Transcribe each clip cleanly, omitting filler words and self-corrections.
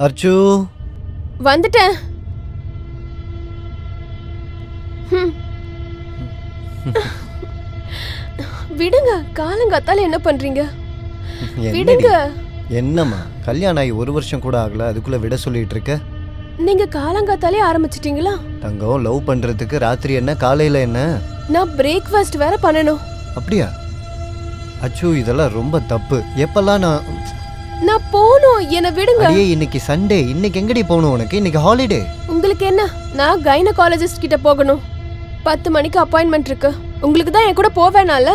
அர்ச்சு வந்துட்டேன். விடுங்க, காலங்காத்தால என்ன பண்றீங்க? விடுங்க. என்னம்மா கல்யாணம் ஆகி 1 வருஷம் கூட ஆகல, அதுக்குள்ள விட சொல்லிட்டு இருக்க? நீங்க காலங்காத்தாலே ஆரம்பிச்சிட்டீங்களா? தங்கம், லவ் பண்றதுக்கு ராத்திரி என்ன காலையில என்ன? நான் பிரேக்ஃபாஸ்ட் வேற பண்ணணும். அப்படியா? அச்சு, இதெல்லாம் ரொம்ப தப்பு. எப்பெல்லாம் நான் போணும், என்ன விடுங்க. அடியே, இன்னைக்கு சண்டே, இன்னைக்கு எங்கடி போகணும் உனக்கு? இன்னைக்கு ஹாலிடே. உங்களுக்கு என்ன? நான் கைனகாலஜிஸ்ட் கிட்ட போகணும். 10 மணிக்கு அப்பாயின்மெண்ட் இருக்கு. உங்களுக்கு தான் என் கூட போவேனால.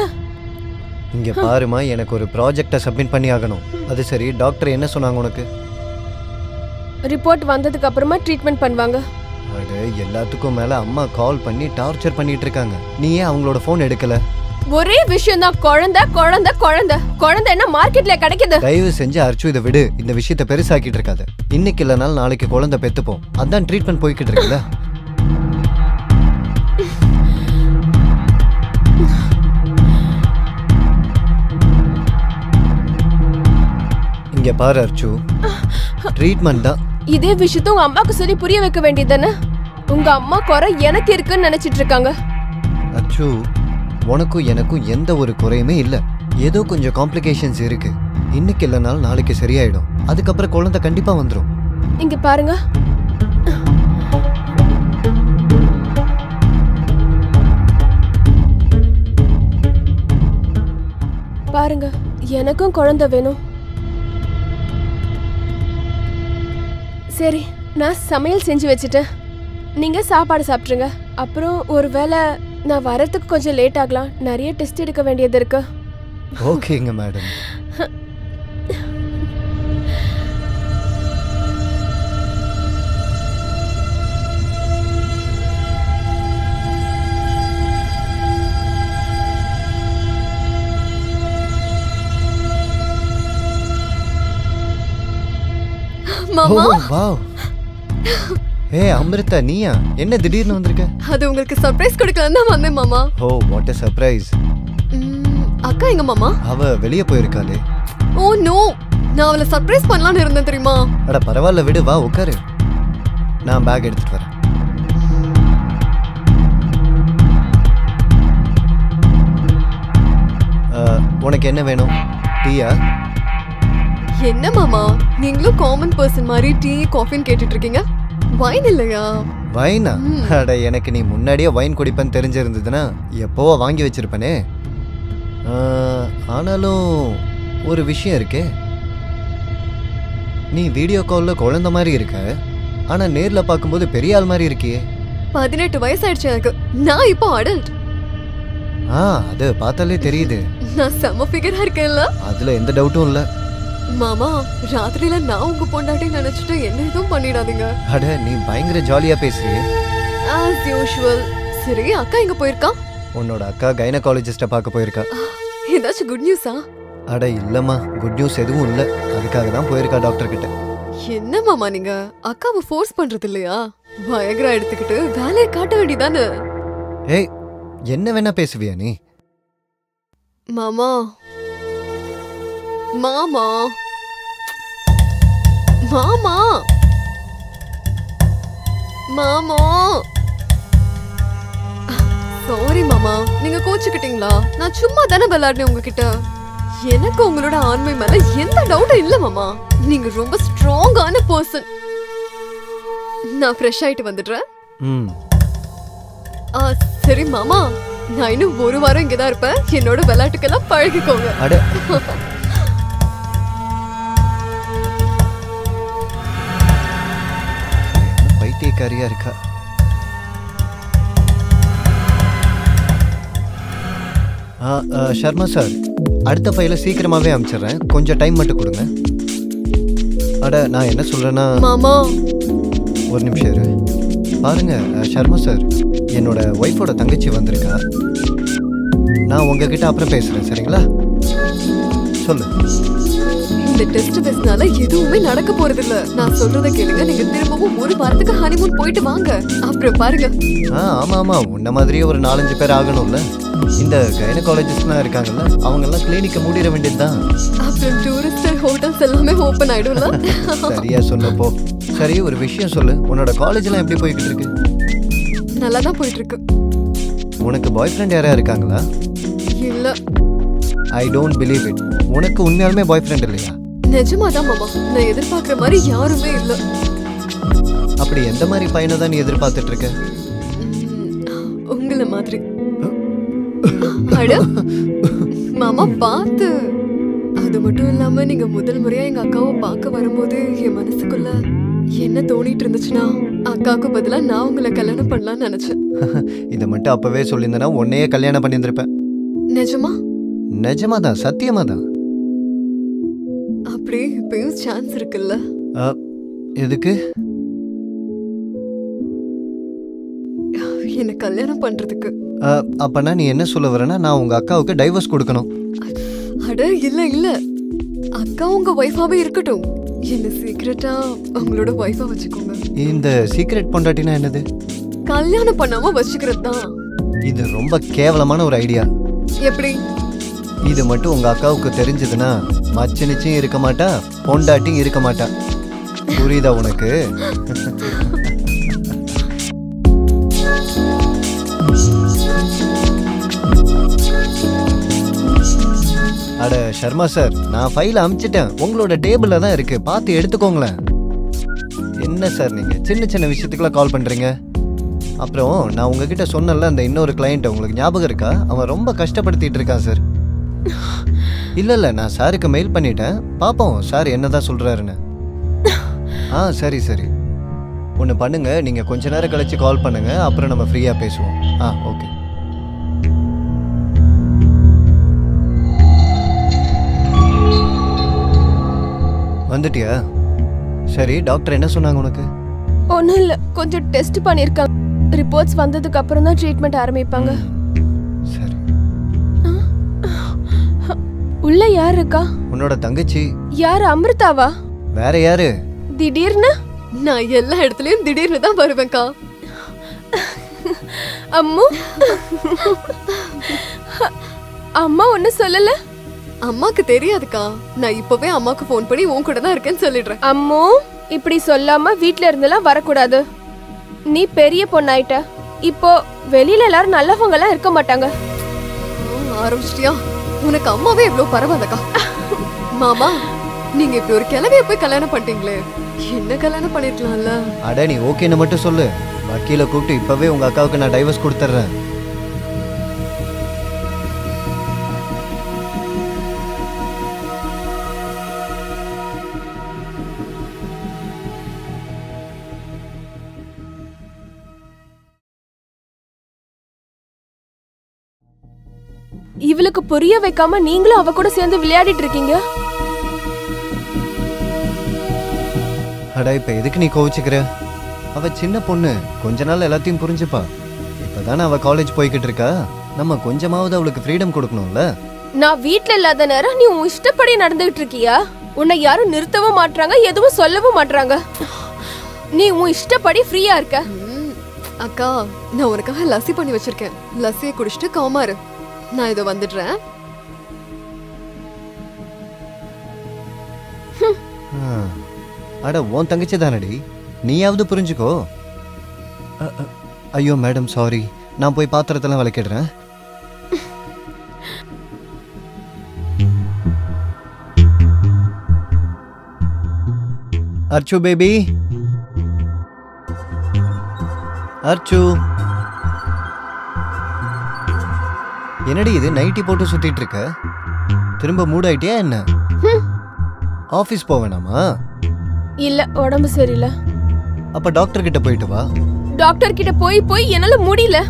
இங்க பாருமா, எனக்கு ஒரு ப்ராஜெக்டை சப்மிட் பண்ணி ஆகணும். அது சரி, டாக்டர் என்ன சொன்னாங்க உனக்கு? ரிப்போர்ட் வந்ததுக்கு அப்புறமா ட்ரீட்மெண்ட் பண்ணுவாங்க. அட, எல்லாத்துக்கும் மேல அம்மா கால் பண்ணி டார்ச்சர் பண்ணிட்டு இருக்காங்க. நீ ஏன் அவங்களோட போன் எடுக்கல? ஒரே விஷயம் தான், குழந்தை குழந்தை குழந்தை குழந்தை என்ன மார்க்கெட்ல கிடைக்குது? தயவு செஞ்சு அர்ச்சு இதை விடு. இந்த விஷயத்தை பெருசாக்கிட்டு இருக்காது. இன்னைக்கு இல்லைனாலும் நாளைக்கு குழந்தை பெத்துப்போம். அதான் ட்ரீட்மெண்ட் போய்கிட்டு இருக்குல்ல. இங்க பாரு அர்ச்சு, ட்ரீட்மெண்ட் தான். இதே விஷயத்த உங்க அம்மாக்கு சொல்லி புரிய வைக்க வேண்டியதானே? உங்க அம்மா குறை எனக்கு இருக்குன்னு நினைச்சிட்டு இருக்காங்க. அர்ச்சு, உனக்கும் எனக்கும் எந்த ஒரு குறையுமே இல்ல. ஏதோ கொஞ்சம் காம்ப்ளிகேஷன்ஸ் இருக்கு. இன்னைக்கு இல்லைனாலும் நாளைக்கு சரியாயிடும். அதுக்கப்புறம் குழந்தை கண்டிப்பா வந்துடும். இங்க பாருங்க, பாருங்க, எனக்கும் குழந்தை வேணும். சரி, நான் சமையல் செஞ்சு வச்சுட்டேன். நீங்க சாப்பாடு சாப்பிட்ருங்க. அப்புறம் ஒருவேளை நான் வரதுக்கு கொஞ்சம் லேட் ஆகலாம். நிறைய டெஸ்ட் எடுக்க வேண்டியது இருக்கு. ஓகேங்க மேடம். மாமா, வாவ். ஏய் அமிர்தா, நீயா? என்ன திடீர்னு வந்திருக்க? அது உங்களுக்கு சர்ப்ரைஸ் கொடுக்கலாம் தான் வந்தேன் மாமா. ஓ, வாட் a சர்ப்ரைஸ். அக்கா எங்க மாமா? அவ வெளிய போயிருக்காளே. ஓ நோ, நான் அவளை சர்ப்ரைஸ் பண்ணலாம்னு இருந்தேன் தெரியுமா? அட பரவாயில்ல, விடு, வா உட்காரு. நான் பேக் எடுத்துட்டு வரேன். உனக்கு என்ன வேணும்? டீயா? என்ன மாமா, நீங்களும் காமன் பர்சன் மாதிரி டீ காஃபின்னு கேட்டுட்டு இருக்கீங்க. வைன் இல்லையா? வைனா? அட, எனக்கு நீ முன்னாடியே வைன் குடிப்பேன்னு தெரிஞ்சிருந்ததுன்னா எப்போவோ வாங்கி வச்சிருப்பனே. ஆனாலும் ஒரு விஷயம் இருக்கே. நீ வீடியோ காலில் குழந்தை மாதிரி இருக்க, ஆனா நேர்ல பார்க்கும்போது பெரிய ஆள் மாதிரி இருக்கியே. 18 வயசாயிடுச்சு எனக்கு. நான் இப்போ அடல்ட். அது பார்த்தாலே தெரியுது. நான் செம ஃபிகரா இருக்கேன்ல? அதுல எந்த டவுட்டும் இல்ல. மாமா, ராத்திரியில நான் உங்க பொண்டாட்டி நினைச்சிட்டு என்ன எதுவும் பண்ணிடாதீங்க. அட, நீ பயங்கர ஜாலியா பேசுறியே. as usual. சரி, அக்கா எங்க போயிருக்கா? உன்னோட அக்கா கைனகாலஜிஸ்ட பார்க்க போயிருக்கா. ஏதாச்சும் குட் நியூஸா? அட இல்லம்மா, குட் நியூஸ் எதுவும் இல்ல. அதுக்காக தான் போயிருக்கா டாக்டர் கிட்ட. என்ன மாமா நீங்க அக்காவை ஃபோர்ஸ் பண்றது இல்லையா? வயக்ரா எடுத்துக்கிட்டு வேலையை காட்ட வேண்டியதானே? ஏய், என்ன வேணா பேசுவியா நீ? மாமா மாமா மாமா மாமா சாரி மாமா, நீங்க கோச்சுக்கிட்டீங்களா? நான் சும்மா தானே விளையாடுனேன் உங்ககிட்ட. எனக்கு உங்களோட ஆண்மை மேல எந்த டவுட்டும் இல்ல மாமா. நீங்க ரொம்ப ஸ்ட்ராங்கான பர்சன். நான் ஃப்ரெஷ் ஆயிட்டு வந்துடுறேன். சரி மாமா, நான் இன்னும் 1 வாரம் இங்கதான் இருப்பேன். என்னோட விளையாட்டுக்கெல்லாம் பழகிக்கோங்க. பைத்தியக்காரியா இருக்கா. சர்மா சார், அடுத்த ஃபைலை சீக்கிரமாவே அனுப்பிச்சிடுறேன். கொஞ்சம் டைம் மட்டும் கொடுங்க. அட, நான் என்ன சொல்றேன்னா மாமா, ஒரு நிமிஷம் இரு. பாருங்க சர்மா சார், என்னோட ஒய்ஃபோட தங்கச்சி வந்திருக்கா. நான் உங்ககிட்ட அப்புறம் பேசுறேன், சரிங்களா? சொல்லு. இந்த டெஸ்ட் பேஸ்னால எதுவுமே நடக்க போறது இல்ல. நான் சொல்றத கேளுங்க. நீங்க திரும்பவும் ஒரு வாரத்துக்கு ஹனிமூன் போயிட்டு வாங்க. அப்புறம் பாருங்க. ஆமா ஆமா, உன்ன மாதிரியே ஒரு 4-5 பேர் ஆகணும்ல. இந்த கைனகாலஜிஸ்ட்லாம் இருக்காங்கல்ல, அவங்க எல்லாம் கிளினிக்க மூடிட வேண்டியதுதான். அப்புறம் டூரிஸ்ட் ஹோட்டல்ஸ் எல்லாமே ஓபன் ஆயிடும்ல. சரியா சொன்னப்போ. சரி, ஒரு விஷயம் சொல்லு, உன்னோட காலேஜ்லாம் எப்படி போய்கிட்டு இருக்கு? நல்லா தான் போயிட்டு இருக்கு. உனக்கு பாய் ஃப்ரெண்ட் யாரா இருக்காங்களா? இல்ல. I don't believe it. உனக்கு உண்மையாலுமே பாய் ஃப்ரெண்ட் இல்லையா? நிஜமாதான் மாமா, நான் எதிர்பார்க்குற மாதிரி யாருமே இல்ல. அப்படி எந்த மாதிரி பையனை தான் நீ எதிர்பார்த்துட்டு இருக்க? உங்கள மாதிரி. அட மாமா பார்த்து. அது மட்டும் இல்லாம நீங்க முதல் முறையா எங்க அக்காவை பார்க்க வரும்போது என் மனசுக்குள்ள என்ன தோணிட்டு இருந்துச்சுன்னா, அக்காவுக்கு பதிலா நான் உங்களை கல்யாணம் பண்ணலாம்னு நினைச்சேன். இதை மட்டும் அப்பவே சொல்லியிருந்தேன்னா உன்னையே கல்யாணம் பண்ணியிருந்திருப்பேன். நிஜமா? நிஜமாதான், சத்தியமாதான். அப்படியே இப்பயும் சான்ஸ் இருக்குல்ல? எதுக்கு? என்ன கல்யாணம் பண்றதுக்கு. அப்பனா நீ என்ன சொல்ல வரேன்னா, நான் உங்க அக்காவுக்கு டைவர்ஸ் கொடுக்கணும்? அட இல்ல இல்ல, அக்கா உங்க வைஃபாவே இருக்கட்டும். என்ன சீக்கிரட்டா உங்களோட வைஃபா வச்சுக்கோங்க. இந்த சீக்ரெட் பொண்டாட்டினா என்னது? கல்யாணம் பண்ணாம வச்சுக்கிறது தான். இது ரொம்ப கேவலமான ஒரு ஐடியா. எப்படி? இது மட்டும் உங்க அக்காவுக்கு தெரிஞ்சதுன்னா மச்சனிச்சும் இருக்க மாட்டா, பொண்டாட்டியும் இருக்க மாட்டா. புரியுதா உனக்கு? அட சர்மா சார், நான் ஃபைல் அனுப்பிச்சிட்டேன். உங்களோட டேபிள்ல தான் இருக்கு, பார்த்து எடுத்துக்கோங்களேன். என்ன சார் நீங்க சின்ன சின்ன விஷயத்துக்குலாம் கால் பண்றீங்க? அப்புறம் நான் உங்ககிட்ட சொன்னல அந்த இன்னொரு கிளையண்ட், உங்களுக்கு ஞாபகம் இருக்கா? அவன் ரொம்ப கஷ்டப்படுத்திட்டு இருக்கான் சார். இல்ல நான் சாருக்கு மெயில் பண்ணிட்டேன், பாப்போம் சார் என்னதான் சொல்றாருன்னு. சரி சரி, ஒன்று பண்ணுங்க, நீங்க கொஞ்ச நேரம் கழிச்சு கால் பண்ணுங்க, அப்புறம் நம்ம ஃப்ரீயா பேசுவோம். ஓகே. வந்துட்டியா? சரி, டாக்டர் என்ன சொன்னாங்க உனக்கு? ஒன்றும் இல்லை, கொஞ்சம் டெஸ்ட் பண்ணியிருக்காங்க. ரிப்போர்ட்ஸ் வந்ததுக்கு அப்புறம் தான் ட்ரீட்மெண்ட் ஆரம்பிப்பாங்க. சரி. உள்ள யார் இருக்கா? உன்னோட தங்கச்சி. யார்? அமிர்தாவா? வேற யாரு? திடீர்னு? நான் எல்லா இடத்துலயும் திடீர்னு தான் வருவேன்க்கா. அம்மு, அம்மா ஒன்னும் சொல்லல? அம்மாக்கு தெரியாதுக்கா. நான் இப்பவே அம்மாக்கு ஃபோன் பண்ணி உன் கூட தான் இருக்கேன்னு சொல்லிடுறேன். அம்மு, இப்படி சொல்லாம வீட்ல இருந்தெல்லாம் வரக்கூடாது. நீ பெரிய பொண்ணாயிட்ட. இப்போ வெளியில எல்லாரும் நல்லவங்க எல்லாம் இருக்க மாட்டாங்க. ஆரம்பிச்சிட்டியா? உனக்கு அம்மாவே எவ்வளவு பரவாயில்லக்கா. மாமா, நீங்க இப்படி ஒரு கிழவிய போய் கல்யாணம் பண்ணிட்டீங்களே, என்ன கல்யாணம் பண்ணிருக்கலாம்ல? அட நீ ஓகேன்னு மட்டும் சொல்லு, வக்கீல கூப்பிட்டு இப்பவே உங்க அக்காவுக்கு நான் டைவர்ஸ் கொடுத்துறேன். இவளுக்கு புரிய வைக்காம நீங்களும் அவ கூட சேர்ந்து விளையாடிட்டு இருக்கீங்க. அட இப்ப எதுக்கு நீ கோவிச்சுக்கிற? அவ சின்ன பொண்ணு, கொஞ்ச நாள் எல்லாத்தையும் புரிஞ்சுப்பா. இப்பதானே அவ காலேஜ் போய்கிட்டு இருக்கா, நம்ம கொஞ்சமாவது அவளுக்கு ஃப்ரீடம் கொடுக்கணும்ல. நான் வீட்ல இல்லாத நேரம் நீ உன் இஷ்டப்படி நடந்துகிட்டு இருக்கியா? உன்னை யாரும் நிறுத்தவும் மாட்றாங்க, எதுவும் சொல்லவும் மாட்றாங்க. நீ உன் இஷ்டப்படி ஃப்ரீயா இருக்க. அக்கா, நான் உனக்காக லஸ்ஸி பண்ணி வச்சிருக்கேன். லஸ்ஸியை குடிச்சிட்டு காமாரு. நான் இதோ வந்துடுறேன். அட உன் தங்கச்சி தானடி, நீயாவது புரிஞ்சுக்கோ. ஐயோ மேடம், சாரி, நான் போய் பாத்திரத்தெல்லாம் விளக்கிடுறேன். அர்ச்சு பேபி, அர்ச்சு. என்னடி இது, நைட்டி போட்டு சுத்திட்டு இருக்க? திரும்ப மூட் ஆயிட்டியா என்ன? ஆபீஸ் போவேனாமா? இல்ல, உடம்பு சரியில்லை. அப்ப டாக்டர் கிட்ட போயிட்டு வா. டாக்டர் கிட்ட போய் என்னால முடியல.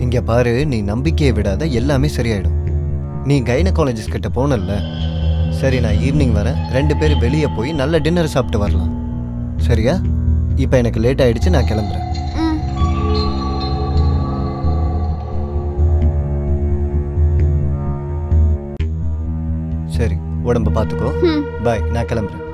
இங்க பாரு, நீ நம்பிக்கையை விடாத, எல்லாமே சரியாயிடும். நீ கைனகாலஜிஸ்ட் கிட்ட போனல்ல, சரி நான் ஈவினிங் வரேன், 2 பேரும் வெளியே போய் நல்ல டின்னர் சாப்பிட்டு வரலாம், சரியா? இப்போ எனக்கு லேட் ஆயிடுச்சு, நான் கிளம்புறேன். சரி, உடம்ப பார்த்துக்கோ. ம். பாய், நான் கிளம்புறேன்.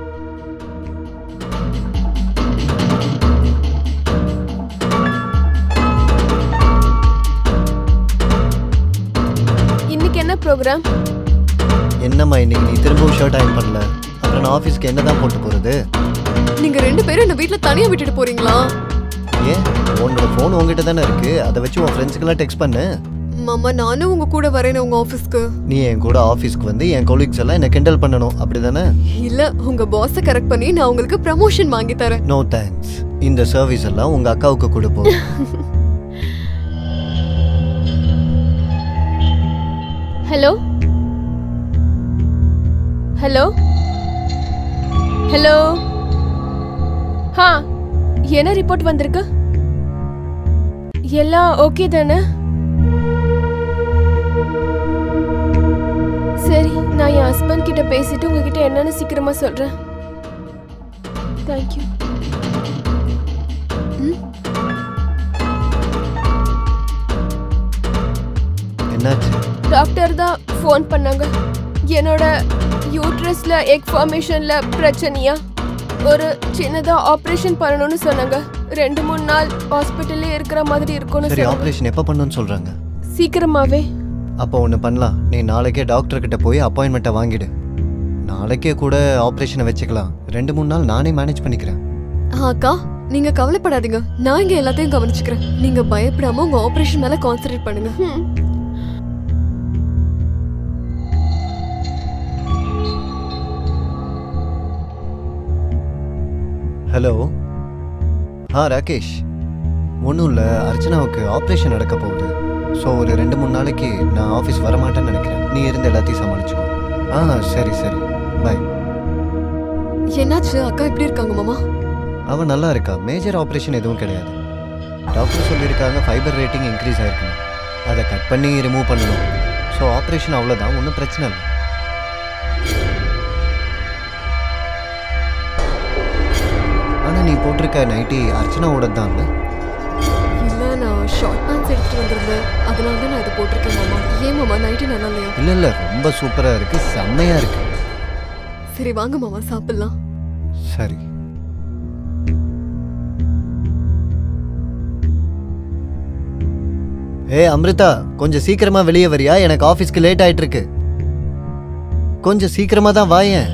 இன்னைக்கு என்ன ப்ரோக்ராம்? என்னம்மா இன்னைக்கு நீ திரும்பவும் ஷர்ட் அயன் பண்ணல? அப்புறம் நான் ஆஃபீஸ்க்கு என்ன தான் போட்டு போகிறது? நீங்க 2 பேரும் என்ன வீட்ல தனியா விட்டுட்டு போறீங்களா? ஏன், உன்னோட ஃபோன் உங்ககிட்ட தானே இருக்கு, அதை வச்சு உன் ஃப்ரெண்ட்ஸுக்கெல்லாம் டெக்ஸ்ட் பண்ணு. மாமா நானும் உங்க கூட வரேனே உங்க ஆபீஸ்க்கு. நீ என் கூட ஆஃபீஸ்க்கு வந்து என் கொலீக்ஸ் எல்லாம் என்ன கிண்டல் பண்ணணும், அப்படிதானே? இல்ல, உங்க பாஸை கரெக்ட் பண்ணி நான் உங்களுக்கு ப்ரமோஷன் வாங்கி தரேன். No thanks. இந்த சர்வீஸ் எல்லாம் உங்க அக்காவுக்கு கொடுப்போம். Hello hello hello. என்ன ரிப்போர்ட் வந்திருக்கு? எல்லாம் ஓகே தானே? சரி, நான் என் ஹஸ்பண்ட் கிட்ட பேசிட்டு உங்ககிட்ட என்னன்னு சீக்கிரமா சொல்றேன். தேங்க்யூ. என்னாச்சு? டாக்டர் தான் ஃபோன் பண்ணாங்க. என்னோட யூட்ரஸ்ல எக் ஃபார்மேஷன்ல பிரச்சனையா, ஒரு சின்னதா ஆபரேஷன் பண்ணணும்னு சொன்னாங்க. 2-3 நாள் ஹாஸ்பிட்டல்ல இருக்கிற மாதிரி இருக்கும்னு சரி, சொன்னாங்க. ஆபரேஷன் எப்போ பண்ணணும்னு சொல்றாங்க? சீக்கிரமாவே. அப்போ ஒன்று பண்ணலாம், நீ நாளைக்கே டாக்டர் கிட்ட போய் அப்பாயின்மெண்ட்டை வாங்கிடு. நாளைக்கே கூட ஆபரேஷனை வச்சுக்கலாம். 2-3 நாள் நானே மேனேஜ் பண்ணிக்கிறேன். அக்கா, நீங்க கவலைப்படாதீங்க, நான் இங்க எல்லாத்தையும் கவனிச்சுக்கிறேன். நீங்க பயப்படாம உங்க ஆபரேஷன் மேல கான்சென்ட்ரேட் பண்ணுங்க. ஹலோ. ராகேஷ், ஒன்றும் இல்லை, அர்ச்சனாவுக்கு ஆப்ரேஷன் நடக்க போகுது. ஸோ ஒரு 2-3 நாளைக்கு நான் ஆஃபீஸ் வரமாட்டேன்னு நினைக்கிறேன். நீ இருந்து எல்லாத்தையும் சமாளிச்சுக்கோ. சரி சரி, பாய். என்னாச்சு அக்கா, எப்படி இருக்காங்க மாமா? அவன் நல்லா இருக்கா, மேஜர் ஆப்ரேஷன் எதுவும் கிடையாது. டாக்டர் சொல்லியிருக்காங்க ஃபைபர் ரேட்டிங் இன்க்ரீஸ் ஆயிருக்குன்னு, அதை கட் பண்ணி ரிமூவ் பண்ணணும். ஸோ ஆப்ரேஷன் அவ்வளோதான், ஒன்றும் பிரச்சனை இல்லை. ஆனால் நீ போட்டிருக்க நைட்டி அர்ச்சனாவோட தான் இல்லை? இல்ல, நான் ஷார்ட் பேண்ட்ஸ் எடுத்துட்டு வந்திருந்தேன், அதனால தான் நான் இதை போட்டிருக்கேன் மாமா. ஏன் மாமா, நைட்டு நல்லா இல்லையா? இல்லை இல்லை, ரொம்ப சூப்பராக இருக்குது, செம்மையாக இருக்கு. சரி வாங்க மாமா, சாப்பிடலாம். சரி. அமிர்தா, கொஞ்சம் சீக்கிரமா வெளியே வரியா? எனக்கு ஆஃபீஸ்க்கு லேட் ஆயிட்டு இருக்கு. கொஞ்சம் சீக்கிரமா தான் வாயேன்.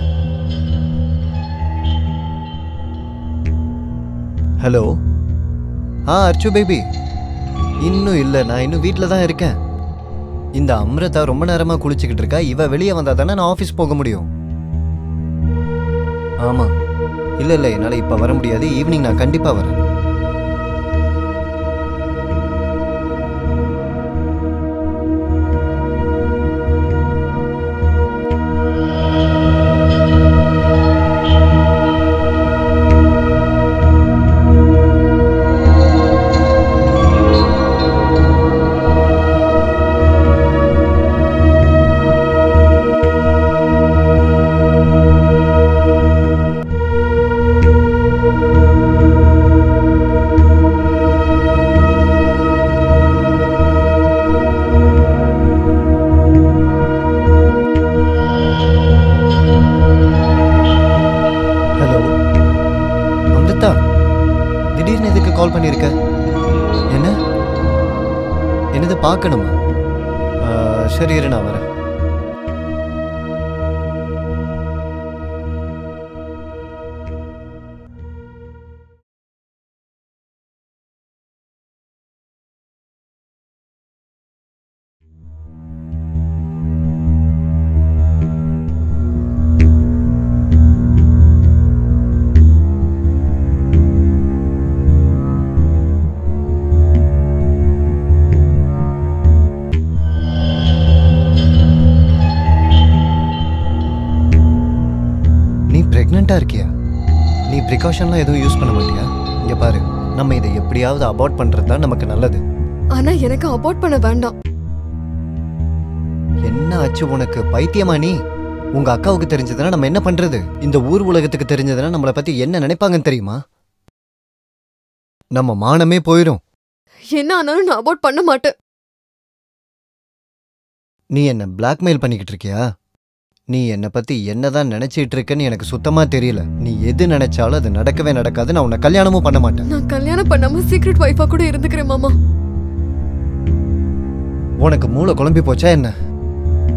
ஹலோ. அர்ச்சு பேபி, இன்னும் இல்லை, நான் இன்னும் வீட்டில் தான் இருக்கேன். இந்த அமிர்தா ரொம்ப நேரமாக குளிச்சுக்கிட்டு இருக்கா. இவ வெளியே வந்தால் தானே நான் ஆஃபீஸ் போக முடியும். ஆமாம். இல்லை இல்லை, என்னால் இப்போ வர முடியாது. ஈவினிங் நான் கண்டிப்பாக வரேன். திடீர்னு எதுக்கு கால் பண்ணியிருக்க? என்னது பார்க்கணுமா? சரி இரு, நான் வரேன். பிரெக்னெண்டா இருக்கியா? நீ ப்ரிகாஷன்லாம் எதுவும் யூஸ் பண்ண மாட்டியா? இங்க பாரு, நம்ம இதை எப்படியாவது அபார்ட் பண்றது தான் நமக்கு நல்லது. ஆனா எனக்கு அபார்ட் பண்ண வேண்டாம். என்ன ஆச்சு உனக்கு? பைத்தியமா நீ? உங்க அக்காவுக்கு தெரிஞ்சதுன்னா நம்ம என்ன பண்றது? இந்த ஊர் உலகத்துக்கு தெரிஞ்சதுன்னா நம்மளை பத்தி என்ன நினைப்பாங்கன்னு தெரியுமா? நம்ம மானமே போயிடும். என்ன ஆனாலும் நான் அபார்ட் பண்ண மாட்டேன். நீ என்ன பிளாக்மெயில் பண்ணிக்கிட்டு இருக்கியா? நீ என்னை பத்தி என்னதான் நினைச்சிட்டு இருக்கன்னு எனக்கு சுத்தமா தெரியல. நீ எது நினைச்சாலும் அது நடக்கவே நடக்காது. நான் உன்னை கல்யாணமும் பண்ண மாட்டேன். நான் கல்யாணம் பண்ணாம சீக்ரெட் வைஃபா கூட இருந்துக்கிறேன் மாமா. உனக்கு மூளை குழம்பி போச்சா என்ன?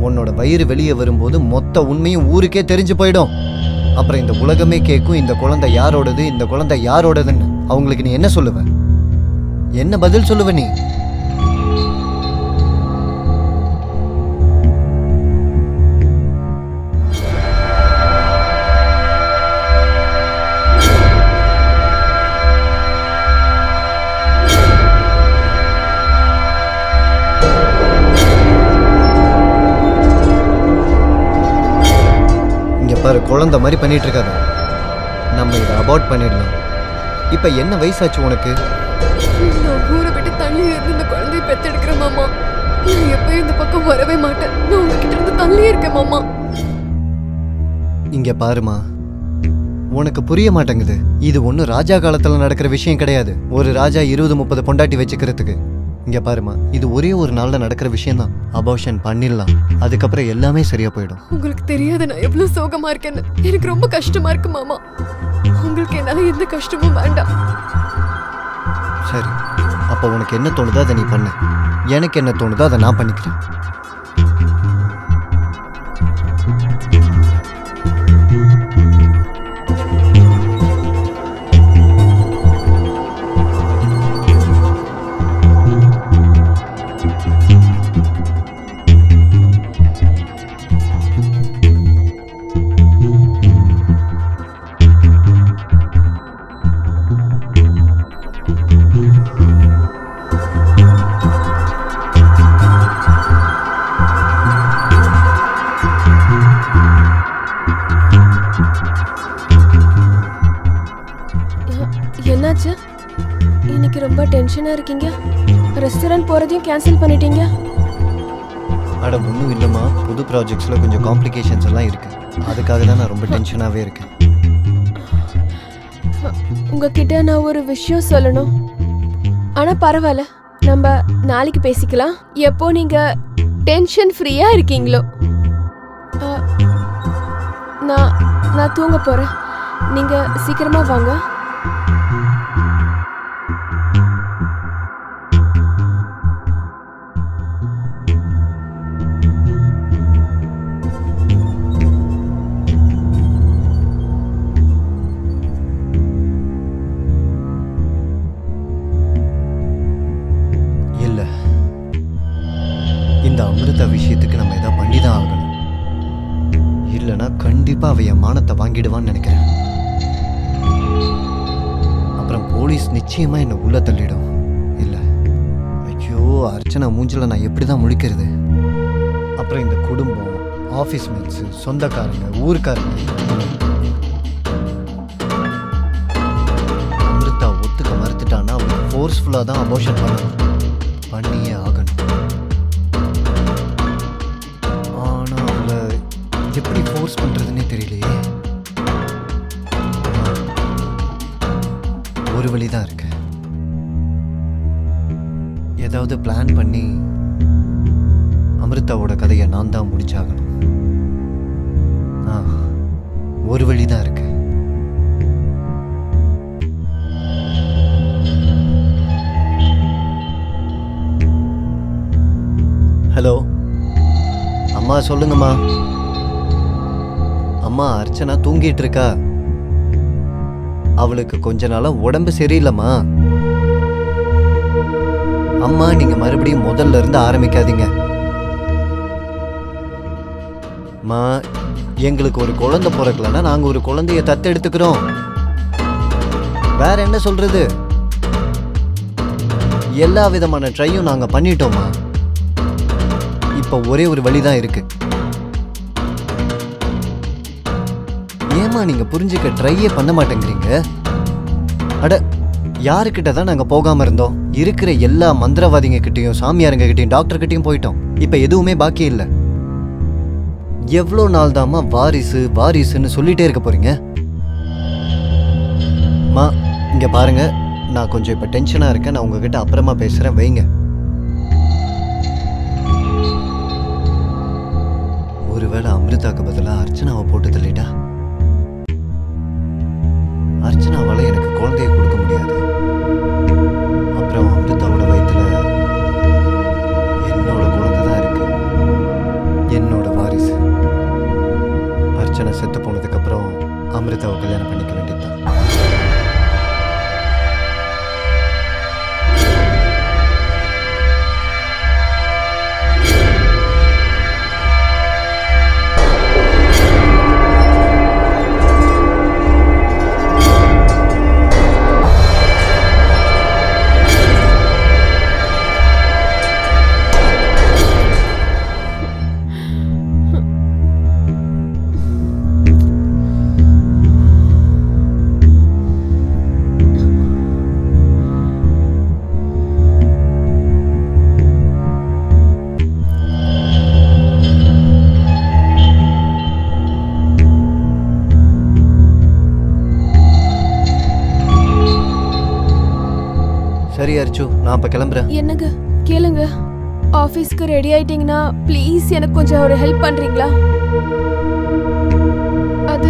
உன்னோட வயிறு வெளியே வரும்போது மொத்த உண்மையும் ஊருக்கே தெரிஞ்சு போயிடும். அப்புறம் இந்த உலகமே கேட்கும், இந்த குழந்தை யாரோடது, இந்த குழந்தை யாரோடதுன்னு. அவங்களுக்கு நீ என்ன சொல்லுவ? என்ன பதில் சொல்லுவ நீ? குழந்தை மாதிரி பண்ணிட்டு இருக்காத. நம்ம இதை அபார்ட் பண்ணிடலாம். இப்ப என்ன வயசாச்சு உனக்கு? நான் ஊரை விட்டு தள்ளி இருந்து இந்த குழந்தைய பெத்தெடுக்கிறேன் மாமா. நான் எப்பயும் இந்த பக்கம் வரவே மாட்டேன். நான் உங்ககிட்ட இருந்து தள்ளியே இருக்கேன் மாமா. இங்க பாருமா, உனக்கு புரிய மாட்டேங்குது. இது ஒன்றும் ராஜா காலத்துல நடக்கிற விஷயம் கிடையாது. ஒரு ராஜா 20-30 பொண்டாட்டி வச்சுக்கிறதுக்கு. இங்க பாருமா, இது ஒரே ஒரு நாள்ல நடக்கிற விஷயம் தான். அபார்ஷன் பண்ணிடலாம், அதுக்கப்புறம் எல்லாமே சரியா போயிடும். உங்களுக்கு தெரியாத நான் எவ்வளவு சோகமா இருக்கேன்னு. எனக்கு ரொம்ப கஷ்டமா இருக்கு மாமா. உங்களுக்கு என்னால எந்த கஷ்டமும் வேண்டாம். சரி, அப்ப உனக்கு என்ன தோணுதோ அதை நீ பண்ணு. எனக்கு என்ன தோணுதோ அதை நான் பண்ணிக்கிறேன். என்னாச்சு? இன்னைக்கு ரொம்ப டென்ஷனா இருக்கீங்க. ரெஸ்டாரண்ட் போறதையும் கேன்சல் பண்ணிட்டீங்க. அட ஒன்றும் இல்லைம்மா, புது ப்ராஜெக்ட்ஸில் கொஞ்சம் காம்ப்ளிகேஷன்ஸ் எல்லாம் இருக்கு. அதுக்காக தான் நான் ரொம்ப டென்ஷனாகவே இருக்கேன். உங்ககிட்ட நான் ஒரு விஷயம் சொல்லணும். ஆனா பரவாயில்ல, நம்ம நாளைக்கு பேசிக்கலாம். எப்போ நீங்க டென்ஷன் ஃப்ரீயா இருக்கீங்களோ. நான் தூங்க போறேன். நீங்க சீக்கிரமா வாங்க. இந்த அமிர்தா விஷயத்துக்கு நம்ம ஏதாவது பண்ணிதான் ஆகணும். இல்லைன்னா கண்டிப்பா அவ என் மானத்தை வாங்கிடுவான்னு நினைக்கிறேன். அப்புறம் போலீஸ் நிச்சயமா என்னை உள்ள தள்ளிடும். இல்லை, ஐயோ அர்ச்சனா மூஞ்சில நான் எப்படிதான் முழிக்கிறது? அப்புறம் இந்த குடும்பம், ஆஃபீஸ் மேட்ஸ், சொந்தக்காரங்க, ஊருக்காரங்க. அமிர்தா ஒத்துக்க மறுத்துட்டான்னா அவளுக்கு ஃபோர்ஸ்ஃபுல்லாக தான் அபார்ஷன் பண்ணணும். பண்ணியே ஆகணும். எப்படி ஃபோர்ஸ் பண்றதுன்னே தெரியலையே. ஒரு வழிதான் இருக்கு. ஏதாவது பிளான் பண்ணி அமிர்தாவோட கதையை நான் தான் முடிச்சாகணும். ஒரு வழிதான் இருக்கு. ஹலோ அம்மா, சொல்லுங்கம்மா. அம்மா, அர்ச்சனா தூங்கிட்டு இருக்கா. அவளுக்கு கொஞ்ச நாளா உடம்பு சரியில்லைம்மா. அம்மா, நீங்க மறுபடியும் முதல்ல இருந்து ஆரம்பிக்காதீங்க. அம்மா, எங்களுக்கு ஒரு குழந்தை பிறக்கலன்னா நாங்க ஒரு குழந்தைய தத்தெடுத்துக்கிறோம். வேற என்ன சொல்றது? எல்லா விதமான ட்ரையும் நாங்க பண்ணிட்டோமா. இப்ப ஒரே ஒரு வழிதான் இருக்கு. ஏமா நீங்க புரிஞ்சுக்க ட்ரையே பண்ண மாட்டேங்கிறீங்க? அட, யாருக்கிட்ட தான் நாங்க போகாம இருந்தோம்? இருக்கிற எல்லா மந்திரவாதிங்க கிட்டையும், சாமியாருங்க கிட்டையும், டாக்டர் கிட்டையும் போயிட்டோம். இப்ப எதுவுமே பாக்கி இல்ல. எவ்வளோ நாள் தாமா வாரிசு வாரிசுன்னு சொல்லிட்டே இருக்க போறீங்க? மா, இங்க பாருங்க, நான் கொஞ்சம் இப்ப டென்ஷனா இருக்கேன். நான் உங்ககிட்ட அப்புறமா பேசுறேன், வைங்க. ஒரு ஒருவேளை அமிர்தாக்கு பதிலாக அர்ச்சனாவை போட்டு தள்ளிட்டா? அர்ச்சனாவால எனக்கு குழந்தைய கொடுக்க முடியாது. அப்புறம் அமிர்தாவோட வயிற்றுல என்னோட குழந்தை தான் இருக்கு, என்னோட வாரிசு. அர்ச்சனா செத்து போனதுக்கு அப்புறம் அமிர்தாவை கல்யாணம் பண்ணிக்க வேண்டியதுதான். சரி அர்ச்சு, நான் அப்ப கிளம்புறேன். என்னங்க கேளுங்க, ஆபீஸ்க்கு ரெடி ஆயிட்டீங்கன்னா ப்ளீஸ் எனக்கு கொஞ்சம் ஒரு ஹெல்ப் பண்றீங்களா? அது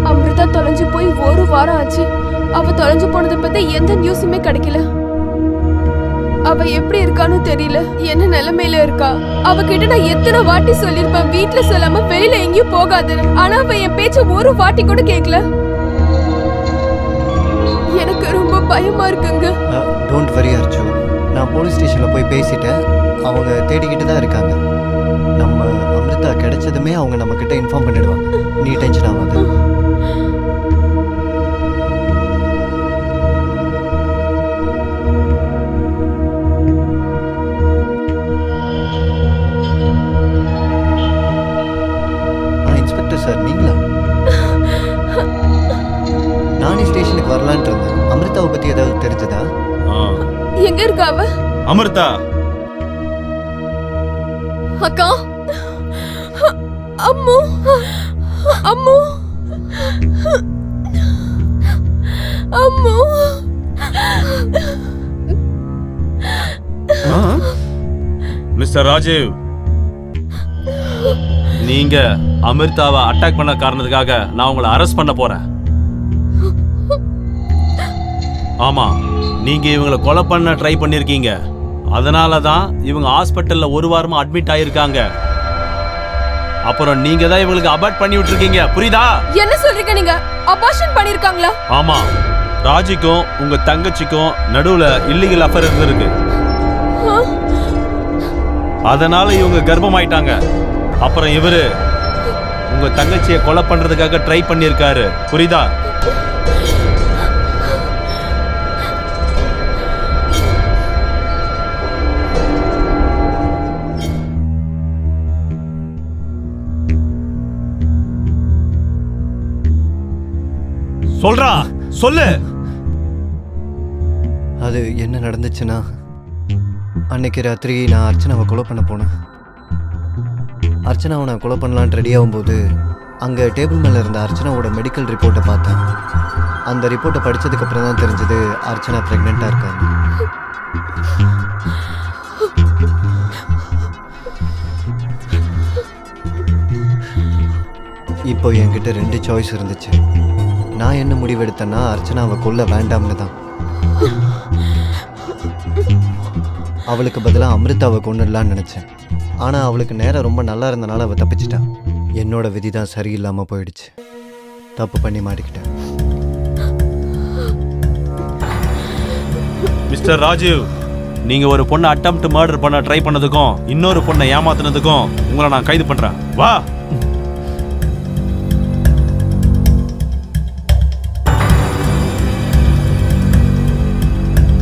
அமிர்தா தொலைஞ்சு போய் ஒரு வாரம் ஆச்சு. அவ தொலைஞ்சு போனதை பத்தி எந்த நியூஸுமே கிடைக்கல. அவ எப்படி இருக்கான்னு தெரியல, என்ன நிலைமையில இருக்கா. அவகிட்ட நான் எத்தனை வாட்டி சொல்லிருப்பேன் வீட்டுல சொல்லாம வெளியில எங்கேயும் போகாதுன்னு. ஆனா அவ என் பேச்ச ஒரு வாட்டி கூட கேட்கல. எனக்கு ரொம்ப பயமா இருக்குங்க. டோன்ட் வரி அர்ச்சு, நான் போலீஸ் ஸ்டேஷனில் போய் பேசிட்டேன். அவங்க தேடிக்கிட்டு தான் இருக்காங்க. நம்ம அமிர்தா கிடைச்சதுமே அவங்க நம்ம கிட்ட இன்ஃபார்ம் பண்ணிடுவாங்க. நீ டென்ஷன் ஆகாது. இன்ஸ்பெக்டர் சார், நீங்களா? நானே ஸ்டேஷனுக்கு வரலான்ட்டு இருந்தேன். அமிர்தாவை பத்தி ஏதாவது தெரிஞ்சதா? எங்க இருக்கா அவ? அமிர்தா அக்கா, அம்மு அம்மு அம்மு. மிஸ்டர் ராஜீவ், நீங்க அமிர்தாவை அட்டாக் பண்ண காரணத்துக்காக நான் உங்களை அரெஸ்ட் பண்ண போறேன். ஆமா, நீங்க இவங்களை கொலை பண்ண ட்ரை பண்ணிருக்கீங்க. அதனால தான் இவங்க ஹாஸ்பிட்டல்ல ஒரு வாரமா அட்மிட் ஆயிருக்காங்க. அப்புறம் நீங்க தான் இவங்களுக்கு அபார்ட் பண்ணி விட்டுருக்கீங்க, புரியுதா? என்ன சொல்றீங்க நீங்க? அபார்ஷன் பண்ணிருக்காங்களா? ஆமா, ராஜிக்கும் உங்க தங்கச்சிக்கும் நடுவுல இல்லீகல் அஃபேர் இருந்திருக்கு. அதனால இவங்க கர்ப்பமாயிட்டாங்க. அப்புறம் இவரு உங்க தங்கச்சியை கொலை பண்றதுக்காக ட்ரை பண்ணிருக்காரு, புரியுதா? சொல்றா, சொல்லு. அது என்ன நடந்துச்சுன்னா, அன்னைக்கு ராத்திரி நான் அர்ச்சனாவை கொலை பண்ண போனேன். அர்ச்சனாவை நான் கொலை பண்ணலான்ட்டு ரெடி ஆகும்போது அங்கே டேபிள் மேலே இருந்த அர்ச்சனாவோட மெடிக்கல் ரிப்போர்ட்டை பார்த்தேன். அந்த ரிப்போர்ட்டை படித்ததுக்கப்புறம் தான் தெரிஞ்சது அர்ச்சனா ப்ரெக்னெண்ட்டாக இருக்காங்க. இப்போ என்கிட்ட 2 சாய்ஸ் இருந்துச்சு. நான் என்ன முடிவெடுத்தேன்னா அர்ச்சனாவை கொல்ல வேண்டாம்னு தான். அவளுக்கு பதிலாக அமிர்தாவை கொண்டுடலான்னு நினச்சேன். ஆனால் அவளுக்கு நேரம் ரொம்ப நல்லா இருந்தனால அவள் தப்பிச்சிட்டா. என்னோட விதி தான் சரியில்லாமல் போயிடுச்சு. தப்பு பண்ணி மாட்டிக்கிட்டேன். மிஸ்டர் ராஜீவ், நீங்க ஒரு பொண்ணை அட்டெம்ப்ட் மர்டர் பண்ண ட்ரை பண்ணதுக்கும் இன்னொரு பொண்ணை ஏமாத்துனதுக்கும் உங்களை நான் கைது பண்றேன். வா.